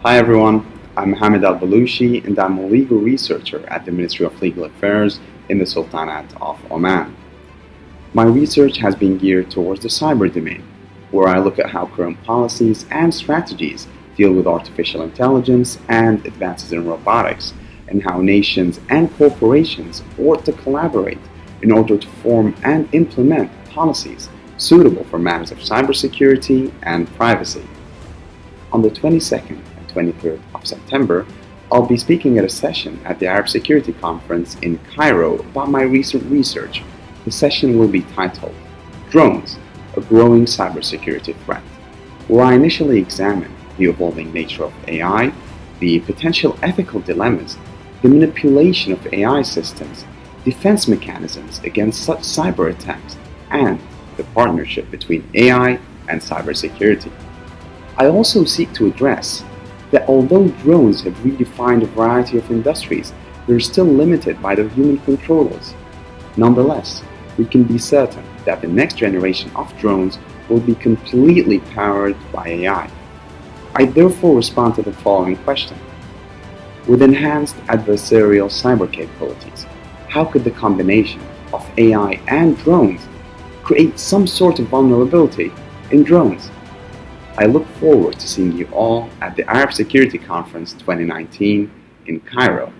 Hi everyone, I'm Mohamed Al-Balushi and I'm a legal researcher at the Ministry of Legal Affairs in the Sultanate of Oman. My research has been geared towards the cyber domain, where I look at how current policies and strategies deal with artificial intelligence and advances in robotics, and how nations and corporations ought to collaborate in order to form and implement policies suitable for matters of cybersecurity and privacy. On the 22nd and 23rd of September, I'll be speaking at a session at the Arab Security Conference in Cairo about my recent research. The session will be titled Drones, a Growing Cybersecurity Threat, where I initially examine the evolving nature of AI, the potential ethical dilemmas, the manipulation of AI systems, defense mechanisms against such cyber attacks, and the partnership between AI and cybersecurity. I also seek to address that although drones have redefined a variety of industries, they're still limited by their human controllers. Nonetheless, we can be certain that the next generation of drones will be completely powered by AI. I therefore respond to the following question. With enhanced adversarial cyber capabilities, how could the combination of AI and drones create some sort of vulnerability in drones? I look forward to seeing you all at the Arab Security Conference 2019 in Cairo.